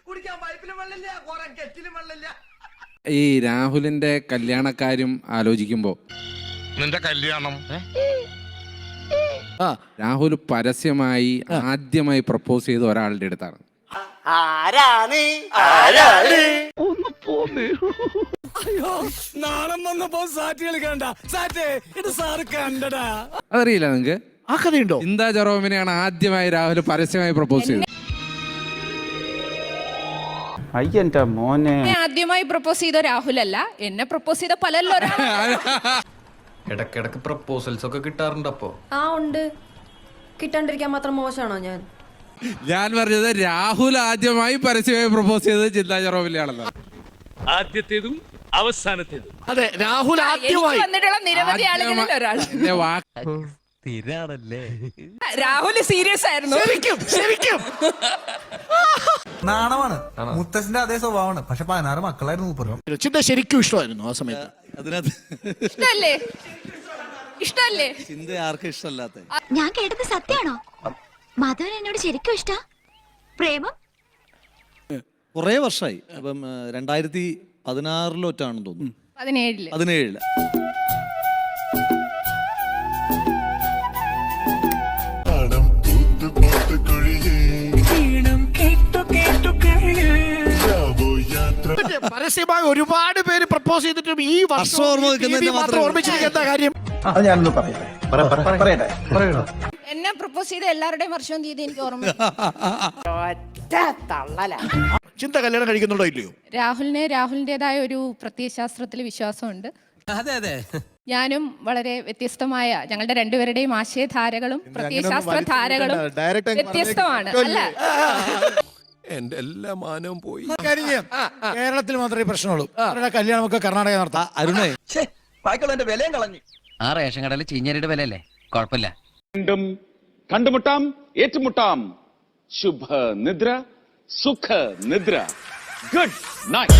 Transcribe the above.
കുടിക്കാൻ പൈപ്പിലും വെള്ളമില്ല, കുറെ കെറ്റിലും വെള്ളമില്ല. ഈ രാഹുലിന്റെ കല്യാണക്കാര്യം ആലോചിക്കുമ്പോ നിന്റെ കല്യാണം രാഹുൽ പരസ്യമായി ആദ്യമായി പ്രപ്പോസ് ചെയ്ത ഒരാളുടെ അടുത്താണ്. അതറിയില്ല നിങ്ങക്ക്? ആ കഥയുണ്ടോ? ചിന്താ ജെറോമിനെയാണ് ആദ്യമായി രാഹുൽ പരസ്യമായി പ്രപ്പോസ് ചെയ്തത്. അയ്യന്റെ മോനെ ആദ്യമായി പ്രപ്പോസ് ചെയ്ത രാഹുലല്ല, എന്നെ പ്രപ്പോസ് ചെയ്ത പലല്ലോ. ഇടക്കിടക്ക് പ്രപ്പോസൽസ് ഒക്കെ കിട്ടാറുണ്ട്. അപ്പോ ഉണ്ട്. കിട്ടാണ്ടിരിക്കാൻ മാത്രം മോശമാണോ ഞാൻ? ഞാൻ പറഞ്ഞത് രാഹുൽ ആദ്യമായി പരസ്യമായി പ്രപ്പോസ് ചെയ്തത് ചിന്താ ജെറോമിനെയാണല്ലോ. ആദ്യത്തേതും അവസാനത്തേതും. അതെ, രാഹുൽ ആദ്യമായി വന്നിട്ടുള്ള നിരവധി ആളുകളിൽ ഒരാൾ. രാഹുൽ സീരിയസ് ആയിരുന്നു. ശരിക്കും നാണമാണ്. മുത്തശ്ശന്റെ അതേ സ്വഭാവമാണ്. പക്ഷെ 16 മക്കളായിരുന്നു മൂപ്പരും. ചിന്ത ശരിക്കും ഇഷ്ടമായിരുന്നു ആ സമയത്ത്. ഇഷ്ടല്ലേ? ഇഷ്ടല്ലേ? ചിന്ത ആർക്കും ഇഷ്ടമല്ലാത്ത. ഞാൻ കേട്ടത് സത്യാണോ? മാധവൻ എന്നോട് ശരിക്കും ഇഷ്ട? പ്രേമം കുറേ വർഷമായി. അപ്പം 2016 തോന്നുന്നു. 17 പരസ്യമായി ഒരുപാട് പേര് പ്രപ്പോസ് ചെയ്തിട്ടും ഈ വർഷം ഓർമ്മിച്ചിരിക്കുന്ന കാര്യം എന്നെ പ്രപ്പോസ് ചെയ്ത എല്ലാവരുടെയും വർഷവും തീയതി എനിക്ക് ഓർമ്മ. ചിന്ത കല്യാണം കഴിക്കുന്നുണ്ടോ ഇല്ലയോ? രാഹുലിന്റേതായ ഒരു പ്രത്യയശാസ്ത്രത്തിൽ വിശ്വാസമുണ്ട്. അതെ. ഞാനും വളരെ വ്യത്യസ്തമായ, ഞങ്ങളുടെ രണ്ടുപേരുടെയും ആശയധാരകളും പ്രത്യയശാസ്ത്ര ധാരകളും വ്യത്യസ്തമാണ്. അല്ല, എന്റെ എല്ലാ മാനവും പോയി. കേരളത്തിൽ മാത്രമേ പ്രശ്നമുള്ളൂ. കല്യാണമൊക്കെ കർണാടക നടത്താം. അരുണേ, ബാക്കിയുള്ള വിലയും കളഞ്ഞു. ആ റേഷൻ കടയിൽ ചീഞ്ഞരിയുടെ വിലയല്ലേ? കുഴപ്പമില്ല. കണ്ടുമുട്ടാം, ഏറ്റുമുട്ടാം. ശുഭ നിദ്ര, സുഖ നിദ്ര. Good night.